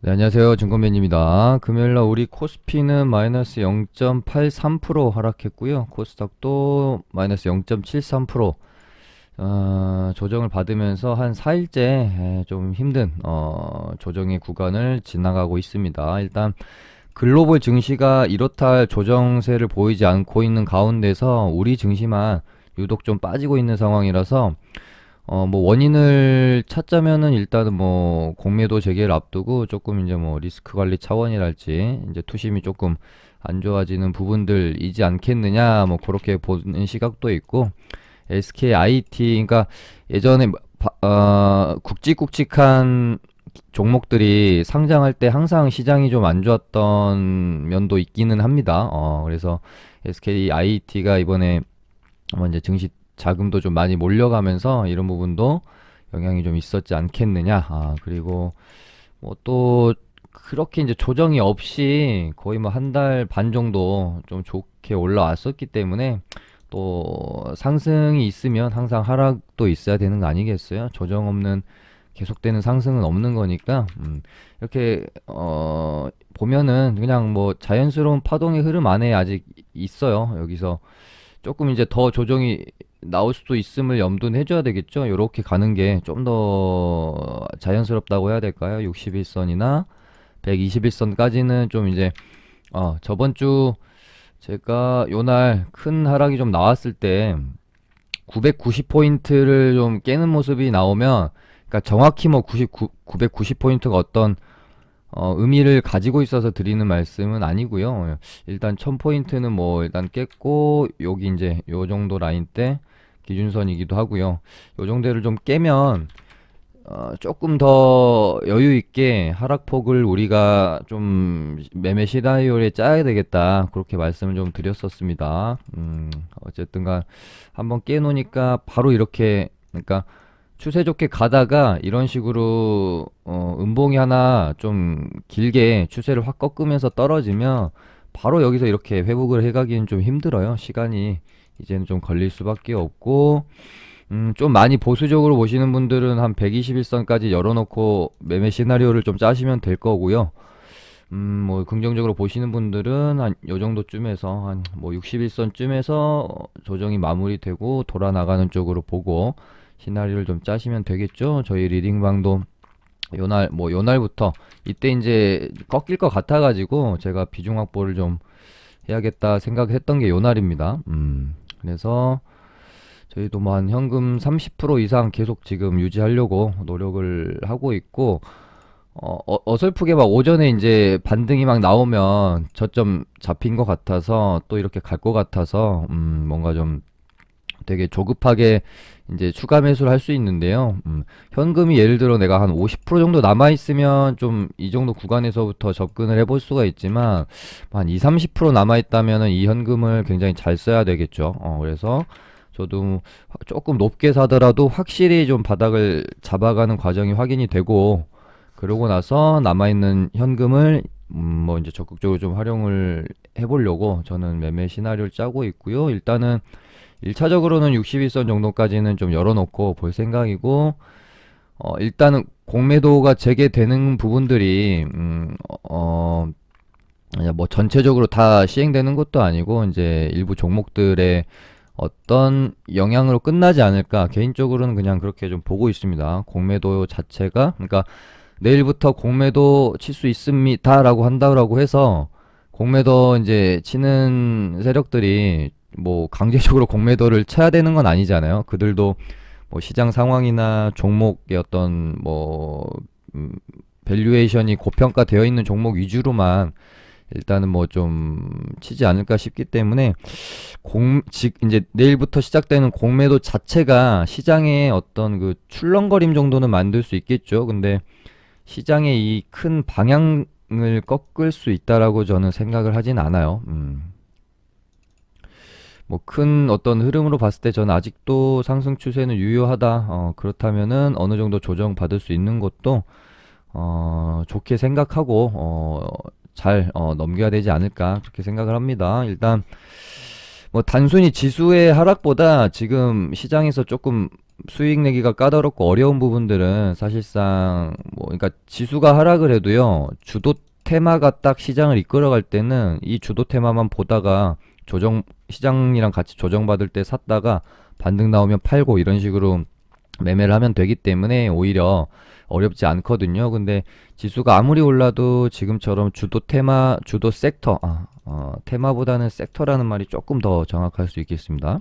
네, 안녕하세요. 증권맨입니다. 금요일날 우리 코스피는 마이너스 0.83% 하락했고요. 코스닥도 마이너스 0.73% 조정을 받으면서 한 4일째 좀 힘든 조정의 구간을 지나가고 있습니다. 일단 글로벌 증시가 이렇다 할 조정세를 보이지 않고 있는 가운데서 우리 증시만 유독 좀 빠지고 있는 상황이라서 뭐 원인을 찾자면은 일단은 뭐 공매도 재개를 앞두고 조금 이제 뭐 리스크 관리 차원이랄지 이제 투심이 조금 안 좋아지는 부분들이지 않겠느냐 뭐 그렇게 보는 시각도 있고 SKIT 그러니까 예전에 굵직굵직한 종목들이 상장할 때 항상 시장이 좀 안 좋았던 면도 있기는 합니다. 그래서 SKIT가 이번에 이제 증시 자금도 좀 많이 몰려가면서 이런 부분도 영향이 좀 있었지 않겠느냐. 그리고 뭐 또 그렇게 이제 조정이 없이 거의 뭐 한 달 반 정도 좀 좋게 올라왔었기 때문에 또 상승이 있으면 항상 하락도 있어야 되는 거 아니겠어요? 조정 없는 계속되는 상승은 없는 거니까 이렇게 보면은 그냥 뭐 자연스러운 파동의 흐름 안에 아직 있어요. 여기서 조금 이제 더 조정이 나올 수도 있음을 염두는 해줘야 되겠죠. 요렇게 가는 게 좀 더 자연스럽다고 해야 될까요? 61선이나 121선까지는 좀 이제 저번 주 제가 요날 큰 하락이 좀 나왔을 때 990포인트를 좀 깨는 모습이 나오면 그러니까 정확히 뭐 990포인트가 어떤 의미를 가지고 있어서 드리는 말씀은 아니고요. 일단 1000포인트는 뭐 일단 깼고 여기 이제 요 정도 라인 때 기준선이기도 하고요. 요 정도를 좀 깨면 조금 더 여유 있게 하락폭을 우리가 좀 매매 시나리오에 짜야 되겠다. 그렇게 말씀을 좀 드렸었습니다. 어쨌든간 한번 깨놓으니까 바로 이렇게 그러니까 추세 좋게 가다가 이런 식으로 음봉이 하나 좀 길게 추세를 확 꺾으면서 떨어지면 바로 여기서 이렇게 회복을 해가기는 좀 힘들어요. 시간이 이제는 좀 걸릴 수밖에 없고 좀 많이 보수적으로 보시는 분들은 한 121선까지 열어놓고 매매 시나리오를 좀 짜시면 될 거고요. 뭐 긍정적으로 보시는 분들은 한 요 정도쯤에서 한 뭐 61선쯤에서 조정이 마무리되고 돌아 나가는 쪽으로 보고 시나리오를 좀 짜시면 되겠죠. 저희 리딩방도 요날부터 이때 이제 꺾일 것 같아가지고 제가 비중 확보를 좀 해야겠다 생각했던 게 요날입니다. 그래서 저희도 뭐 한 현금 30% 이상 계속 지금 유지하려고 노력을 하고 있고 어설프게 막 오전에 이제 반등이 막 나오면 저점 잡힌 것 같아서 또 이렇게 갈 것 같아서 뭔가 좀 되게 조급하게 이제 추가 매수를 할 수 있는데요. 현금이 예를 들어 내가 한 50% 정도 남아 있으면 좀 이 정도 구간에서부터 접근을 해볼 수가 있지만 한 2, 30% 남아 있다면은 이 현금을 굉장히 잘 써야 되겠죠. 그래서 저도 조금 높게 사더라도 확실히 좀 바닥을 잡아가는 과정이 확인이 되고 그러고 나서 남아있는 현금을 뭐 이제 적극적으로 좀 활용을 해보려고 저는 매매 시나리오를 짜고 있고요. 일단은 1차적으로는 61선 정도까지는 좀 열어놓고 볼 생각이고 일단은 공매도가 재개되는 부분들이 뭐 전체적으로 다 시행되는 것도 아니고 이제 일부 종목들의 어떤 영향으로 끝나지 않을까 개인적으로는 그냥 그렇게 좀 보고 있습니다. 공매도 자체가 그러니까 내일부터 공매도 칠 수 있습니다라고 한다고 해서 공매도 이제 치는 세력들이 뭐 강제적으로 공매도를 쳐야 되는 건 아니잖아요. 그들도 뭐 시장 상황이나 종목의 어떤 뭐 밸류에이션이 고평가되어 있는 종목 위주로만 일단은 뭐 좀 치지 않을까 싶기 때문에 이제 내일부터 시작되는 공매도 자체가 시장의 어떤 그 출렁거림 정도는 만들 수 있겠죠. 근데 시장의 이 큰 방향을 꺾을 수 있다라고 저는 생각을 하진 않아요. 뭐 큰 어떤 흐름으로 봤을 때 저는 아직도 상승 추세는 유효하다. 그렇다면은 어느 정도 조정 받을 수 있는 것도 좋게 생각하고 잘 넘겨야 되지 않을까 그렇게 생각을 합니다. 일단 뭐 단순히 지수의 하락보다 지금 시장에서 조금 수익 내기가 까다롭고 어려운 부분들은 사실상 뭐 그러니까 지수가 하락을 해도요. 주도 테마가 딱 시장을 이끌어갈 때는 이 주도 테마만 보다가 조정 시장이랑 같이 조정받을 때 샀다가 반등 나오면 팔고 이런 식으로 매매를 하면 되기 때문에 오히려 어렵지 않거든요. 근데 지수가 아무리 올라도 지금처럼 주도 테마, 주도 섹터, 테마보다는 섹터라는 말이 조금 더 정확할 수 있겠습니다.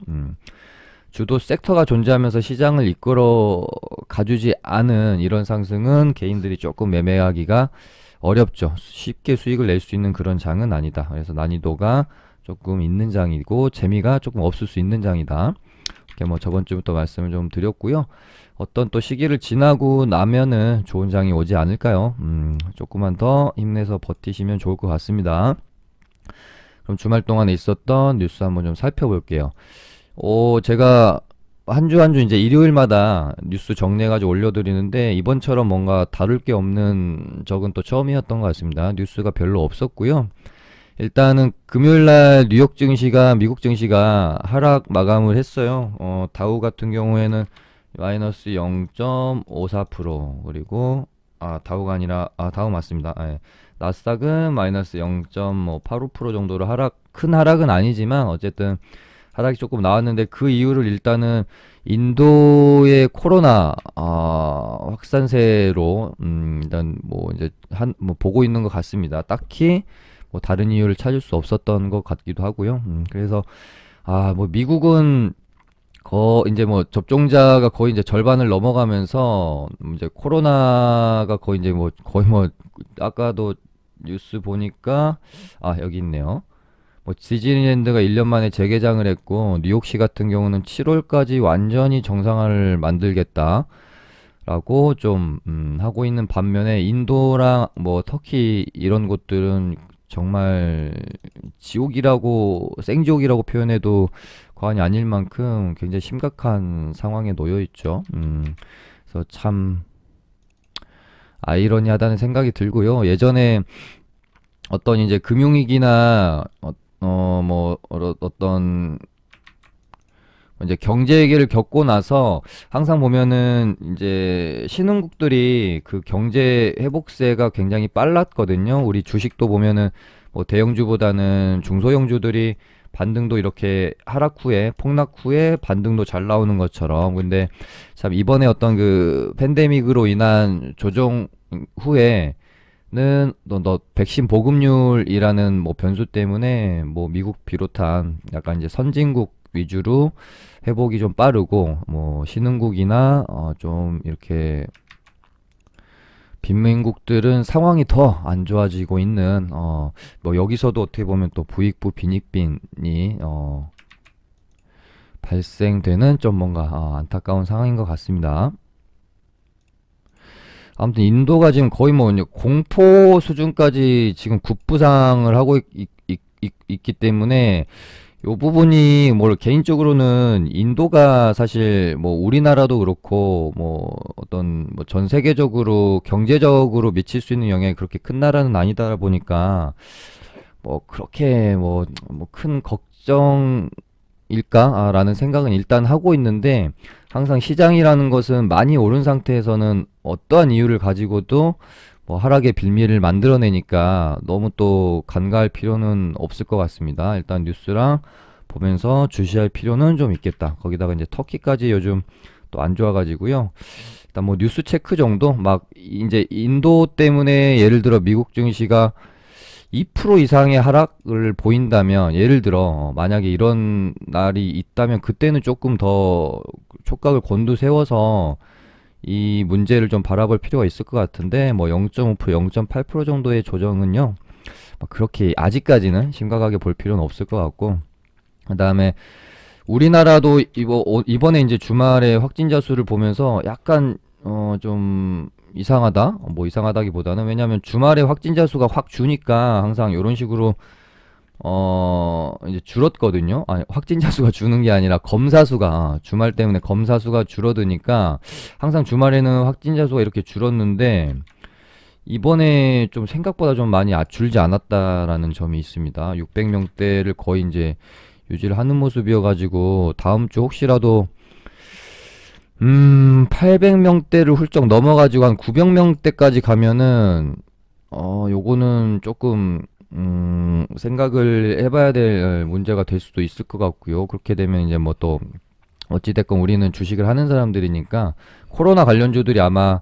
주도 섹터가 존재하면서 시장을 이끌어 가주지 않은 이런 상승은 개인들이 조금 매매하기가 어렵죠. 쉽게 수익을 낼 수 있는 그런 장은 아니다. 그래서 난이도가 조금 있는 장이고 재미가 조금 없을 수 있는 장이다. 이렇게 뭐 저번 주부터 말씀을 좀 드렸고요. 어떤 또 시기를 지나고 나면은 좋은 장이 오지 않을까요? 조금만 더 힘내서 버티시면 좋을 것 같습니다. 그럼 주말 동안에 있었던 뉴스 한번 좀 살펴볼게요. 제가 한 주 한 주 이제 일요일마다 뉴스 정리해가지고 올려드리는데 이번처럼 뭔가 다룰 게 없는 적은 또 처음이었던 것 같습니다. 뉴스가 별로 없었고요. 일단은 금요일날 뉴욕 증시가 미국 증시가 하락 마감을 했어요. 다우 같은 경우에는 마이너스 0.54% 그리고 다우가 아니라 다우 맞습니다. 예. 나스닥은 마이너스 0.85% 정도로 큰 하락은 아니지만 어쨌든 하락이 조금 나왔는데 그 이유를 일단은 인도의 코로나 확산세로 일단 뭐 이제 뭐 보고 있는 것 같습니다. 딱히 뭐 다른 이유를 찾을 수 없었던 것 같기도 하고요. 그래서 뭐 미국은 이제 뭐 접종자가 거의 이제 절반을 넘어가면서 이제 코로나가 거의 뭐 아까도 뉴스 보니까 여기 있네요. 뭐 디즈니랜드가 1년 만에 재개장을 했고 뉴욕시 같은 경우는 7월까지 완전히 정상화를 만들겠다. 라고 좀 하고 있는 반면에 인도랑 뭐 터키 이런 곳들은 정말 지옥이라고 생지옥이라고 표현해도 과언이 아닐 만큼 굉장히 심각한 상황에 놓여 있죠. 그래서 참 아이러니하다는 생각이 들고요. 예전에 어떤 이제 금융위기나 어떤 이제 경제 위기를 겪고 나서 항상 보면은 이제 신흥국들이 그 경제 회복세가 굉장히 빨랐거든요. 우리 주식도 보면은 뭐 대형주보다는 중소형주들이 반등도 이렇게 하락 후에 폭락 후에 반등도 잘 나오는 것처럼. 근데 참 이번에 어떤 그 팬데믹으로 인한 조정 후에 너 백신 보급률이라는 뭐 변수 때문에 뭐 미국 비롯한 약간 이제 선진국 위주로 회복이 좀 빠르고 뭐 신흥국이나 좀 이렇게 빈민국들은 상황이 더 안 좋아지고 있는 뭐 여기서도 어떻게 보면 또 부익부 빈익빈이 발생되는 좀 뭔가 안타까운 상황인 것 같습니다. 아무튼 인도가 지금 거의 뭐 공포 수준까지 지금 급부상을 하고 있기 때문에 요 부분이 뭐 개인적으로는 인도가 사실 뭐 우리나라도 그렇고 뭐 어떤 뭐 전 세계적으로 경제적으로 미칠 수 있는 영향이 그렇게 큰 나라는 아니다 보니까 뭐 그렇게 뭐 큰 걱정일까라는 생각은 일단 하고 있는데 항상 시장이라는 것은 많이 오른 상태에서는 어떠한 이유를 가지고도 뭐 하락의 빌미를 만들어내니까 너무 또 간과할 필요는 없을 것 같습니다. 일단 뉴스랑 보면서 주시할 필요는 좀 있겠다. 거기다가 이제 터키까지 요즘 또 안 좋아가지고요. 일단 뭐 뉴스 체크 정도 막 이제 인도 때문에 예를 들어 미국 증시가 2% 이상의 하락을 보인다면 예를 들어 만약에 이런 날이 있다면 그때는 조금 더 촉각을 곤두세워서 이 문제를 좀 바라볼 필요가 있을 것 같은데 뭐 0.5%, 0.8% 정도의 조정은요. 막 그렇게 아직까지는 심각하게 볼 필요는 없을 것 같고 그다음에 우리나라도 이번에 이제 주말에 확진자 수를 보면서 약간 좀 이상하다? 뭐 이상하다기보다는 왜냐면 주말에 확진자 수가 확 주니까 항상 이런 식으로 이제 줄었거든요. 아니, 확진자 수가 주는 게 아니라 검사 수가 주말 때문에 검사 수가 줄어드니까 항상 주말에는 확진자 수가 이렇게 줄었는데 이번에 좀 생각보다 좀 많이 줄지 않았다라는 점이 있습니다. 600명대를 거의 이제 유지를 하는 모습이어가지고 다음 주 혹시라도 800명대를 훌쩍 넘어가지고 한 900명대까지 가면은, 요거는 조금, 생각을 해봐야 될 문제가 될 수도 있을 것 같고요. 그렇게 되면 이제 뭐 또, 어찌됐건 우리는 주식을 하는 사람들이니까, 코로나 관련주들이 아마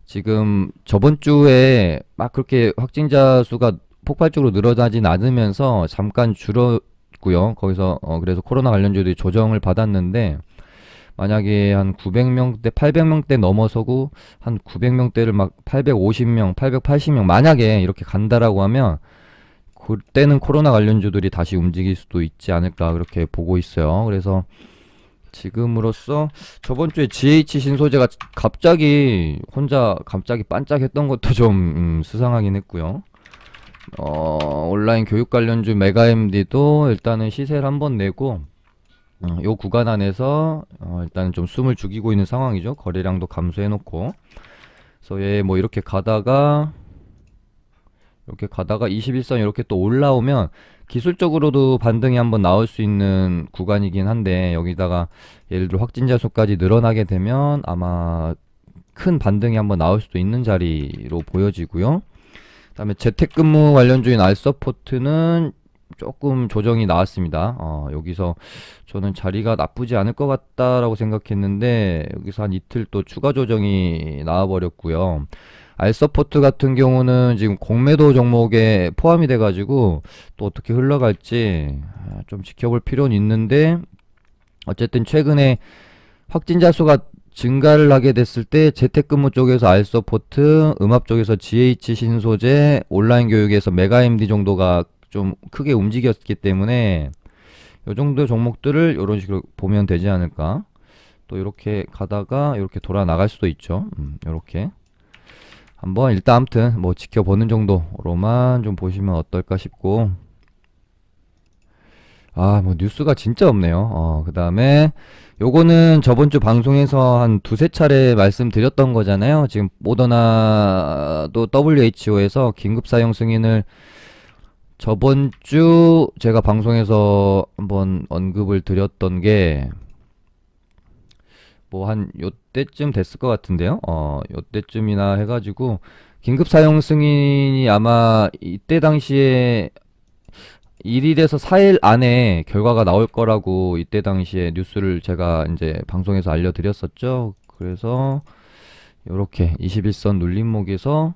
지금 저번 주에 막 그렇게 확진자 수가 폭발적으로 늘어나진 않으면서 잠깐 줄었고요. 거기서, 그래서 코로나 관련주들이 조정을 받았는데, 만약에 한 900명대, 800명대 넘어서고 한 900명대를 막 850명, 880명 만약에 이렇게 간다라고 하면 그때는 코로나 관련주들이 다시 움직일 수도 있지 않을까 그렇게 보고 있어요. 그래서 지금으로서 저번 주에 GH 신소재가 갑자기 혼자 갑자기 반짝했던 것도 좀 수상하긴 했고요. 온라인 교육 관련주 메가MD도 일단은 시세를 한번 내고 요 구간 안에서 일단은 좀 숨을 죽이고 있는 상황이죠. 거래량도 감소해 놓고. 그래서 얘 뭐 이렇게 가다가 21선 이렇게 또 올라오면 기술적으로도 반등이 한번 나올 수 있는 구간이긴 한데, 여기다가 예를 들어 확진자 수까지 늘어나게 되면 아마 큰 반등이 한번 나올 수도 있는 자리로 보여지고요. 그다음에 재택근무 관련주인 알서포트는 조금 조정이 나왔습니다. 여기서 저는 자리가 나쁘지 않을 것 같다라고 생각했는데 여기서 한 이틀 또 추가 조정이 나와버렸고요. 알서포트 같은 경우는 지금 공매도 종목에 포함이 돼가지고 또 어떻게 흘러갈지 좀 지켜볼 필요는 있는데, 어쨌든 최근에 확진자 수가 증가를 하게 됐을 때 재택근무 쪽에서 알서포트, 음압 쪽에서 GH 신소재, 온라인 교육에서 메가MD 정도가 좀 크게 움직였기 때문에 요 정도 종목들을 이런 식으로 보면 되지 않을까. 또 이렇게 가다가 이렇게 돌아 나갈 수도 있죠. 이렇게 한번 일단 아무튼 뭐 지켜보는 정도로만 좀 보시면 어떨까 싶고, 뭐 뉴스가 진짜 없네요. 그 다음에 요거는 저번 주 방송에서 한 두세 차례 말씀드렸던 거잖아요. 지금 모더나도 WHO에서 긴급 사용 승인을 저번 주 제가 방송에서 한번 언급을 드렸던 게 뭐 한 요때쯤 됐을 것 같은데요. 요때쯤이나 해가지고 긴급 사용 승인이 아마 이때 당시에 1일에서 4일 안에 결과가 나올 거라고 이때 당시에 뉴스를 제가 이제 방송에서 알려드렸었죠. 그래서 요렇게 21선 눌림목에서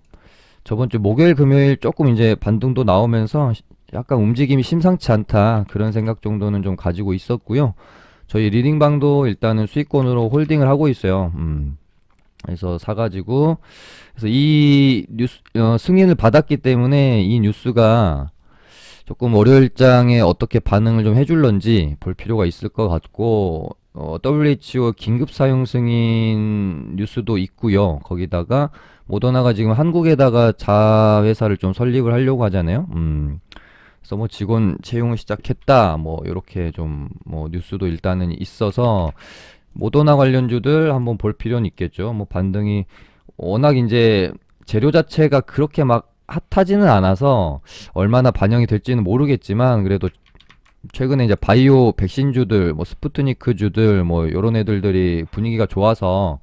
저번 주 목요일 금요일 조금 이제 반등도 나오면서 약간 움직임이 심상치 않다 그런 생각 정도는 좀 가지고 있었고요. 저희 리딩방도 일단은 수익권으로 홀딩을 하고 있어요. 그래서 사가지고 그래서 이 뉴스 승인을 받았기 때문에 이 뉴스가 조금 월요일장에 어떻게 반응을 좀 해줄런지 볼 필요가 있을 것 같고, WHO 긴급 사용 승인 뉴스도 있고요. 거기다가 모더나가 지금 한국에다가 자회사를 좀 설립을 하려고 하잖아요. 그래서 뭐 직원 채용을 시작했다. 뭐 이렇게 좀 뭐 뉴스도 일단은 있어서 모더나 관련주들 한번 볼 필요는 있겠죠. 뭐 반등이 워낙 이제 재료 자체가 그렇게 막 핫하지는 않아서 얼마나 반영이 될지는 모르겠지만, 그래도 최근에 이제 바이오 백신주들, 뭐 스푸트니크주들, 뭐 요런 애들들이 분위기가 좋아서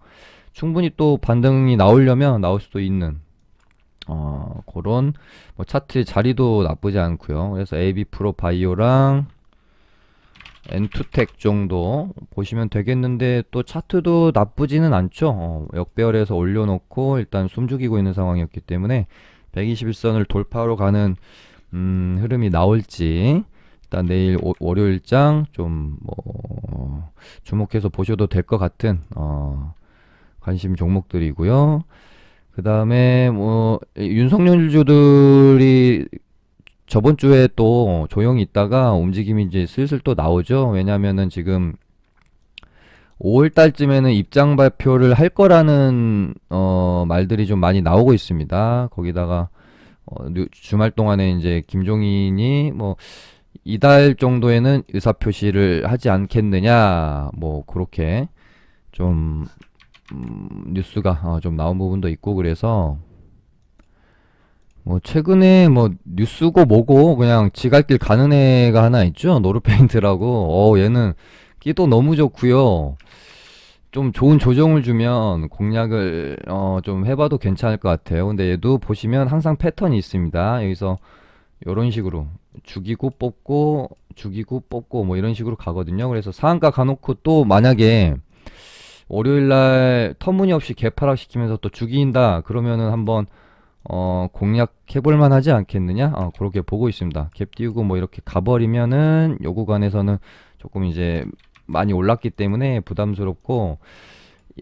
충분히 또 반등이 나오려면 나올 수도 있는 그런 뭐 차트 자리도 나쁘지 않고요. 그래서 AB 프로 바이오랑 엔투텍 정도 보시면 되겠는데, 또 차트도 나쁘지는 않죠. 역배열에서 올려놓고 일단 숨죽이고 있는 상황이었기 때문에 121선을 돌파로 가는 흐름이 나올지 일단 내일 월요일장 좀 뭐 주목해서 보셔도 될 것 같은 관심 종목들이고요. 그 다음에 뭐 윤석열주들이 저번 주에 또 조용히 있다가 움직임이 이제 슬슬 또 나오죠. 왜냐면은 지금 5월 달쯤에는 입장 발표를 할 거라는 말들이 좀 많이 나오고 있습니다. 거기다가 주말 동안에 이제 김종인이 뭐 이달 정도에는 의사 표시를 하지 않겠느냐, 뭐 그렇게 좀 뉴스가 좀 나온 부분도 있고, 그래서 뭐 최근에 뭐 뉴스고 뭐고 그냥 지갈 길 가는 애가 하나 있죠. 노르페인트라고. 얘는 끼도 너무 좋고요. 좀 좋은 조정을 주면 공략을 좀 해봐도 괜찮을 것 같아요. 근데 얘도 보시면 항상 패턴이 있습니다. 여기서 이런 식으로 죽이고 뽑고 뭐 이런 식으로 가거든요. 그래서 상한가 가놓고 또 만약에 월요일날 터무니없이 개파락 시키면서 또 죽인다 그러면은 한번 공략해볼 만하지 않겠느냐? 그렇게 보고 있습니다. 갭 띄우고 뭐 이렇게 가버리면은 요 구간에서는 조금 이제 많이 올랐기 때문에 부담스럽고,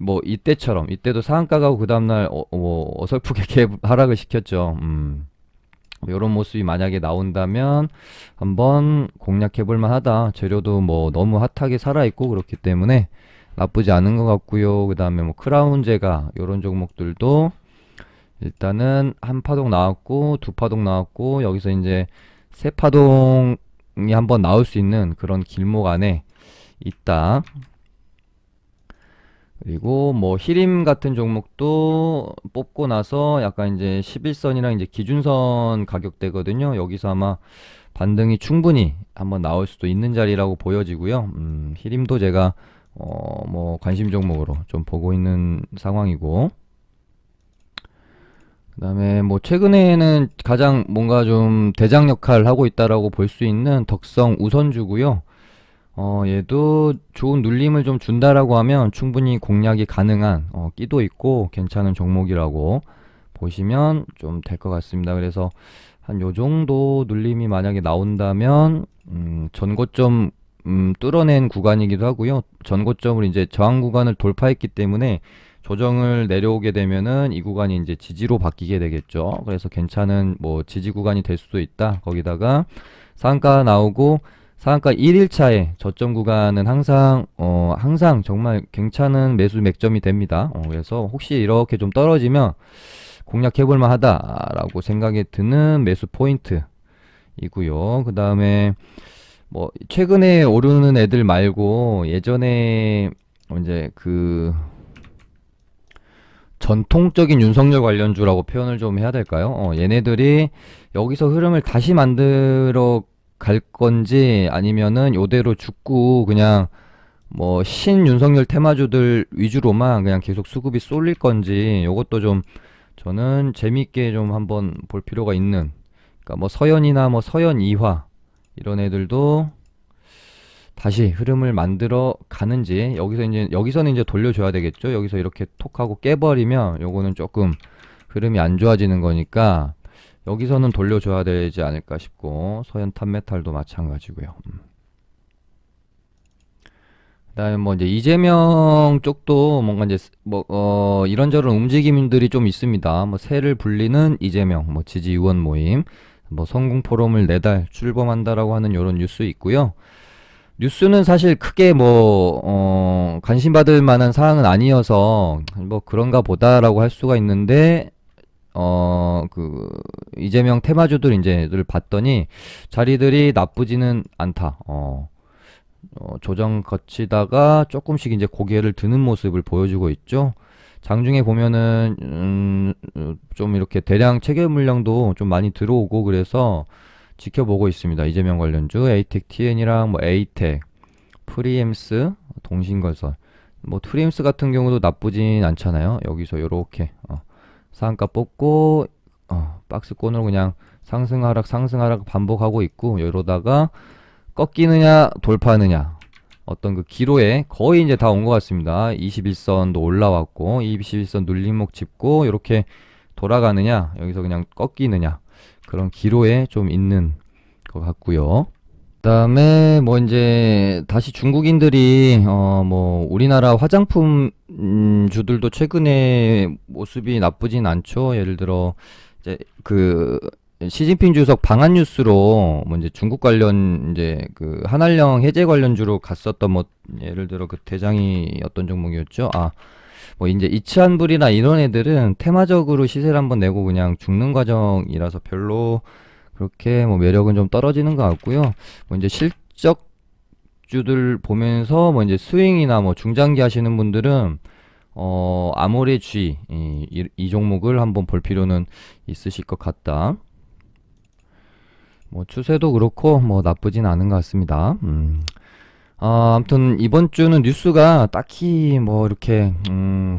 뭐 이때처럼 이때도 상한가 가고 그 다음날 뭐 어설프게 갭 하락을 시켰죠. 이런 모습이 만약에 나온다면 한번 공략해볼 만하다. 재료도 뭐 너무 핫하게 살아있고 그렇기 때문에 나쁘지 않은 것 같고요. 그 다음에 뭐 크라운 제가 이런 종목들도 일단은 한 파동 나왔고 두 파동 나왔고 여기서 이제 세 파동이 한번 나올 수 있는 그런 길목 안에 있다. 그리고 뭐 히림 같은 종목도 뽑고 나서 약간 이제 11선이랑 이제 기준선 가격대거든요. 여기서 아마 반등이 충분히 한번 나올 수도 있는 자리라고 보여지고요. 히림도 제가 뭐 관심 종목으로 좀 보고 있는 상황이고, 그다음에 뭐 최근에는 가장 뭔가 좀 대장 역할을 하고 있다라고 볼 수 있는 덕성 우선주고요. 얘도 좋은 눌림을 좀 준다라고 하면 충분히 공략이 가능한 끼도 있고 괜찮은 종목이라고 보시면 좀 될 것 같습니다. 그래서 한 요 정도 눌림이 만약에 나온다면 전고점 뚫어낸 구간이기도 하고요. 전고점을 이제 저항 구간을 돌파했기 때문에 조정을 내려오게 되면은 이 구간이 이제 지지로 바뀌게 되겠죠. 그래서 괜찮은 뭐 지지 구간이 될 수도 있다. 거기다가 상한가 나오고 상한가 1일차에 저점 구간은 항상 정말 괜찮은 매수 맥점이 됩니다. 그래서 혹시 이렇게 좀 떨어지면 공략해볼 만하다라고 생각이 드는 매수 포인트이고요. 그 다음에 뭐 최근에 오르는 애들 말고 예전에 이제 그 전통적인 윤석열 관련주라고 표현을 좀 해야 될까요? 얘네들이 여기서 흐름을 다시 만들어 갈 건지 아니면은 요대로 죽고 그냥 뭐 신윤석열 테마주들 위주로만 그냥 계속 수급이 쏠릴 건지, 요것도 좀 저는 재밌게 좀 한번 볼 필요가 있는, 그러니까 뭐 서현이나 뭐 서현 이화 이런 애들도 다시 흐름을 만들어 가는지, 여기서는 이제 돌려줘야 되겠죠. 여기서 이렇게 톡 하고 깨버리면 요거는 조금 흐름이 안 좋아지는 거니까 여기서는 돌려줘야 되지 않을까 싶고, 서현 탑메탈도 마찬가지고요. 그다음에 뭐 이제 이재명 쪽도 뭔가 이제 뭐 이런저런 움직임들이 좀 있습니다. 뭐 새를 불리는 이재명, 뭐 지지 의원 모임, 뭐 성공 포럼을 내달 출범한다라고 하는 이런 뉴스 있고요. 뉴스는 사실 크게 뭐 관심 받을 만한 사항은 아니어서 뭐 그런가 보다라고 할 수가 있는데, 그 이재명 테마주들 이제를 봤더니 자리들이 나쁘지는 않다. 조정 거치다가 조금씩 이제 고개를 드는 모습을 보여주고 있죠. 장중에 보면은 좀 이렇게 대량 체결 물량도 좀 많이 들어오고 그래서 지켜보고 있습니다. 이재명 관련주 에이텍 TN이랑 뭐 에이텍, 프리엠스, 동신건설. 뭐 프리엠스 같은 경우도 나쁘진 않잖아요. 여기서 요렇게 상한가 뽑고 박스권으로 그냥 상승 하락 반복하고 있고, 이러다가 꺾이느냐 돌파하느냐, 어떤 그 기로에 거의 이제 다 온 것 같습니다. 21선도 올라왔고 21선 눌림목 짚고 이렇게 돌아가느냐, 여기서 그냥 꺾이느냐, 그런 기로에 좀 있는 것 같고요. 그다음에 뭐 이제 다시 중국인들이 뭐 우리나라 화장품 주들도 최근에 모습이 나쁘진 않죠. 예를 들어 이제 그 시진핑 주석 방한 뉴스로 뭐 이제 중국 관련 이제 그 한알령 해제 관련주로 갔었던 뭐 예를 들어 그 대장이 어떤 종목이었죠? 뭐 이제 이치한불이나 이런 애들은 테마적으로 시세를 한번 내고 그냥 죽는 과정이라서 별로 그렇게 뭐 매력은 좀 떨어지는 것 같고요. 뭐 이제 실적주들 보면서 뭐 이제 스윙이나 뭐 중장기 하시는 분들은 아모레 G 이 종목을 한번 볼 필요는 있으실 것 같다. 뭐 추세도 그렇고 뭐 나쁘진 않은 것 같습니다. 아무튼 이번 주는 뉴스가 딱히 뭐 이렇게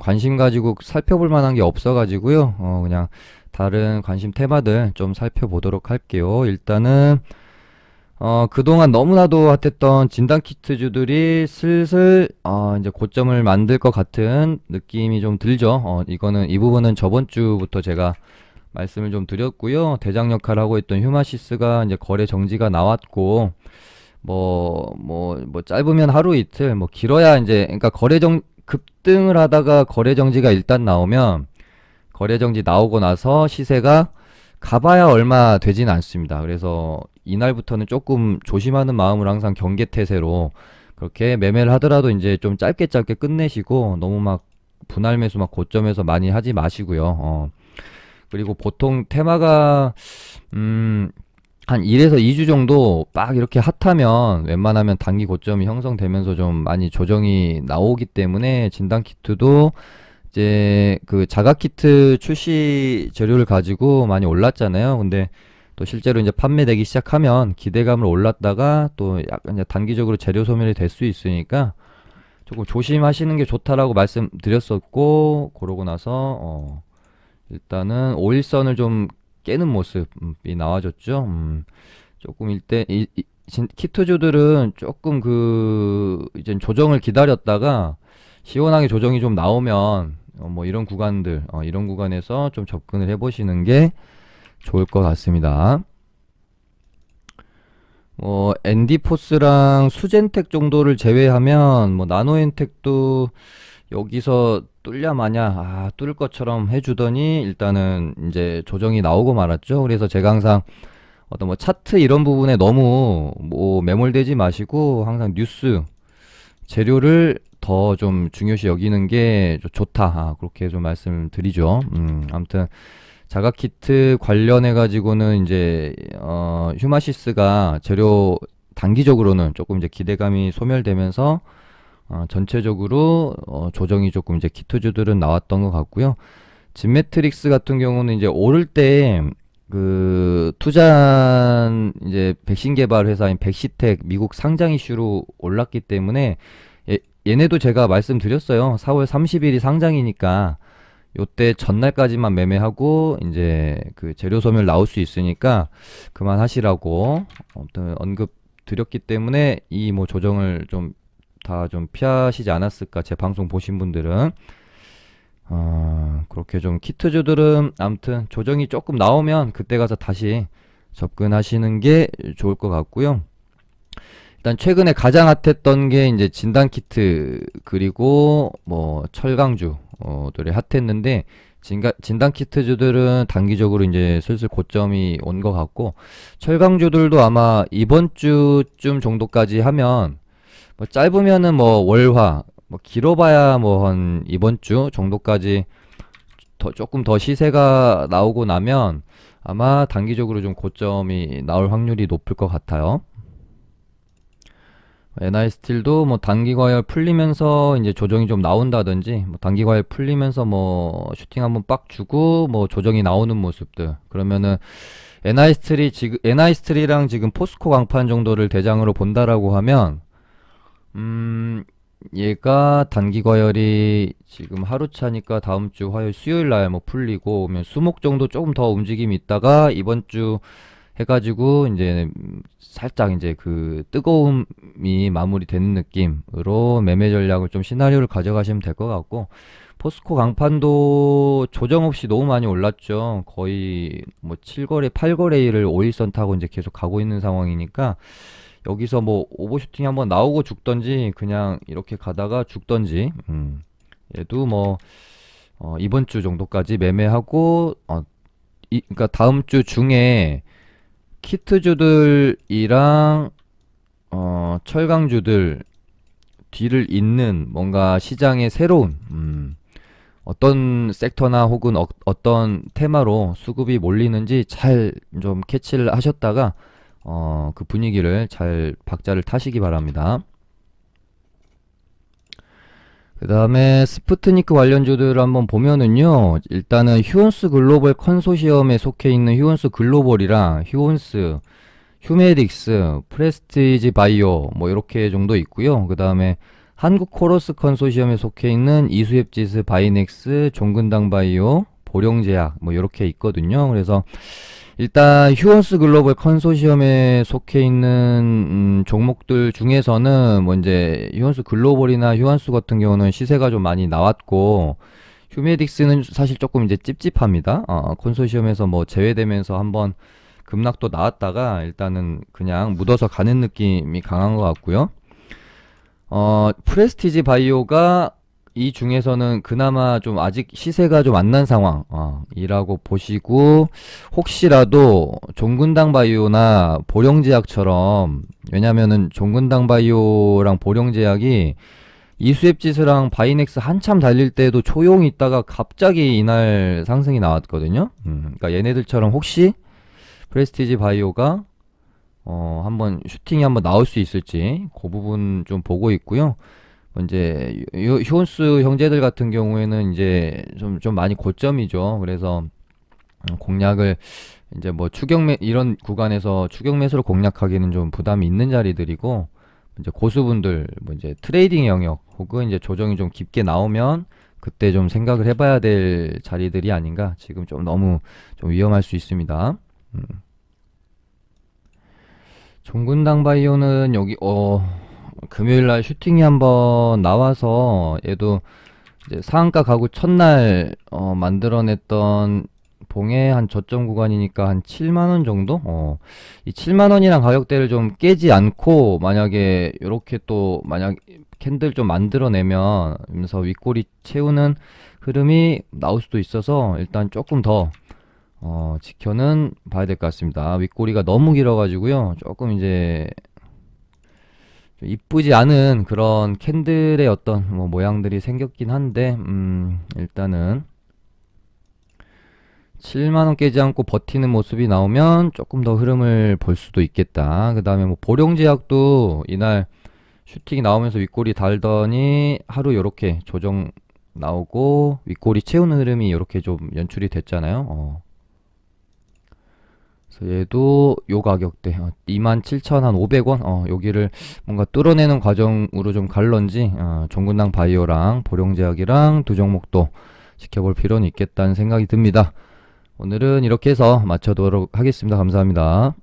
관심 가지고 살펴볼 만한 게 없어가지고요. 그냥 다른 관심 테마들 좀 살펴보도록 할게요. 일단은 그동안 너무나도 핫했던 진단키트주들이 슬슬 이제 고점을 만들 것 같은 느낌이 좀 들죠. 이거는 이 부분은 저번 주부터 제가 말씀을 좀 드렸고요. 대장 역할을 하고 있던 휴마시스가 이제 거래 정지가 나왔고, 짧으면 하루 이틀, 뭐 길어야 이제, 그러니까 급등을 하다가 거래 정지가 일단 나오면, 거래 정지 나오고 나서 시세가 가봐야 얼마 되진 않습니다. 그래서 이날부터는 조금 조심하는 마음으로 항상 경계태세로 그렇게 매매를 하더라도 이제 좀 짧게 짧게 끝내시고, 너무 막 분할 매수 막 고점에서 많이 하지 마시고요. 그리고 보통 테마가 한 1에서 2주 정도 막 이렇게 핫하면 웬만하면 단기 고점이 형성되면서 좀 많이 조정이 나오기 때문에 진단키트도 이제 그 자가키트 출시 재료를 가지고 많이 올랐잖아요. 근데 또 실제로 이제 판매되기 시작하면 기대감을 올랐다가 또 약간 이제 단기적으로 재료 소멸이 될 수 있으니까 조금 조심하시는 게 좋다라고 말씀드렸었고, 그러고 나서 일단은 5일선을 좀 깨는 모습이 나와줬죠. 조금 키트주들은 조금 이제 조정을 기다렸다가 시원하게 조정이 좀 나오면 뭐 이런 구간들, 이런 구간에서 좀 접근을 해보시는 게 좋을 것 같습니다. 엔디포스랑 수젠텍 정도를 제외하면 뭐 나노엔텍도 여기서 뚫냐 마냐 뚫을 것처럼 해주더니 일단은 이제 조정이 나오고 말았죠. 그래서 제가 항상 어떤 뭐 차트 이런 부분에 너무 뭐 매몰되지 마시고 항상 뉴스 재료를 더 좀 중요시 여기는 게 좋다. 그렇게 좀 말씀드리죠. 아무튼 자가키트 관련해 가지고는 이제 휴마시스가 재료 단기적으로는 조금 이제 기대감이 소멸되면서 전체적으로 조정이 조금 이제 키트주들은 나왔던 것 같고요. 진매트릭스 같은 경우는 이제 오를 때 그 투자한 이제 백신 개발 회사인 백시텍 미국 상장 이슈로 올랐기 때문에 얘네도 제가 말씀드렸어요. 4월 30일이 상장이니까 요때 전날까지만 매매하고 이제 그 재료 소멸 나올 수 있으니까 그만하시라고 아무튼 언급 드렸기 때문에 이 뭐 조정을 좀 다 좀 피하시지 않았을까, 제 방송 보신 분들은. 그렇게 좀 키트주들은 아무튼 조정이 조금 나오면 그때 가서 다시 접근하시는 게 좋을 것 같고요. 일단 최근에 가장 핫했던 게 이제 진단키트 그리고 뭐 철강주들이 핫했는데, 진단키트주들은 단기적으로 이제 슬슬 고점이 온 것 같고, 철강주들도 아마 이번 주쯤 정도까지 하면 뭐 짧으면은 뭐 월화, 뭐 길어봐야 뭐 한 이번 주 정도까지 조금 더 시세가 나오고 나면 아마 단기적으로 좀 고점이 나올 확률이 높을 것 같아요. NI스틸도 뭐 단기 과열 풀리면서 이제 조정이 좀 나온다든지, 뭐 단기 과열 풀리면서 뭐 슈팅 한번 빡 주고 뭐 조정이 나오는 모습들, 그러면은 NI스틸이랑 지금 포스코 강판 정도를 대장으로 본다라고 하면 얘가 단기 과열이 지금 하루 차니까 다음 주 화요일 수요일 날 뭐 풀리고 오면 수목 정도 조금 더 움직임이 있다가 이번 주 해가지고 이제 살짝 이제 그 뜨거움이 마무리되는 느낌으로 매매 전략을 좀 시나리오를 가져가시면 될 것 같고, 포스코 강판도 조정 없이 너무 많이 올랐죠. 거의 뭐 7거래 8거래일을 5일선 타고 이제 계속 가고 있는 상황이니까 여기서 뭐 오버슈팅 한번 나오고 죽던지 그냥 이렇게 가다가 죽던지, 얘도 뭐 이번 주 정도까지 매매하고 그러니까 다음 주 중에 키트주들이랑 철강주들 뒤를 잇는 뭔가 시장의 새로운 어떤 섹터나 혹은 어떤 테마로 수급이 몰리는지 잘 좀 캐치를 하셨다가 그 분위기를 잘 박자를 타시기 바랍니다. 그 다음에 스푸트니크 관련주들 한번 보면은요, 일단은 휴온스 글로벌 컨소시엄에 속해 있는 휴온스 글로벌이랑 휴온스, 휴메딕스, 프레스티지 바이오 뭐 이렇게 정도 있고요. 그 다음에 한국 코러스 컨소시엄에 속해 있는 이수협지스, 바이넥스, 종근당 바이오, 보령제약 뭐 이렇게 있거든요. 그래서 일단 휴원스 글로벌 컨소시엄에 속해 있는 종목들 중에서는 뭐 이제 휴원스 글로벌이나 휴원스 같은 경우는 시세가 좀 많이 나왔고, 휴메딕스는 사실 조금 이제 찝찝합니다. 컨소시엄에서 뭐 제외되면서 한번 급락도 나왔다가 일단은 그냥 묻어서 가는 느낌이 강한 것 같고요. 프레스티지 바이오가 이 중에서는 그나마 좀 아직 시세가 좀 안 난 상황, 이라고 보시고, 혹시라도 종근당 바이오나 보령제약처럼, 왜냐면은 종근당 바이오랑 보령제약이 이수협지수랑 바이넥스 한참 달릴 때도 조용히 있다가 갑자기 이날 상승이 나왔거든요. 그러니까 얘네들처럼 혹시 프레스티지 바이오가 한번 슈팅이 한번 나올 수 있을지 그 부분 좀 보고 있고요. 이제 휴온스 형제들 같은 경우에는 이제 좀 많이 고점이죠. 그래서 공략을 이제 뭐 추격매 이런 구간에서 추격매수로 공략하기는 좀 부담이 있는 자리들이고, 이제 고수분들 뭐 이제 트레이딩 영역 혹은 이제 조정이 좀 깊게 나오면 그때 좀 생각을 해봐야 될 자리들이 아닌가. 지금 좀 너무 좀 위험할 수 있습니다. 종군당 바이오는 여기 금요일날 슈팅이 한번 나와서 얘도 이제 상한가 가고 첫날 만들어냈던 봉의 한 저점 구간이니까 한 7만원 정도? 이 7만원이랑 가격대를 좀 깨지 않고 만약에 이렇게 또 만약 캔들 좀 만들어내면 그래서 윗꼬리 채우는 흐름이 나올 수도 있어서 일단 조금 더 지켜는 봐야 될 것 같습니다. 윗꼬리가 너무 길어가지고요. 조금 이제 좀 이쁘지 않은 그런 캔들의 어떤 뭐 모양들이 생겼긴 한데, 일단은 7만원 깨지 않고 버티는 모습이 나오면 조금 더 흐름을 볼 수도 있겠다. 그 다음에 뭐 보령제약도 이날 슈팅이 나오면서 윗꼬리 달더니 하루 요렇게 조정 나오고 윗꼬리 채우는 흐름이 이렇게 좀 연출이 됐잖아요. 그래서 얘도 요 가격대 27,500원 여기를 뭔가 뚫어내는 과정으로 좀 갈런지 종근당 바이오랑 보령제약이랑 두 종목도 지켜볼 필요는 있겠다는 생각이 듭니다. 오늘은 이렇게 해서 마쳐도록 하겠습니다. 감사합니다.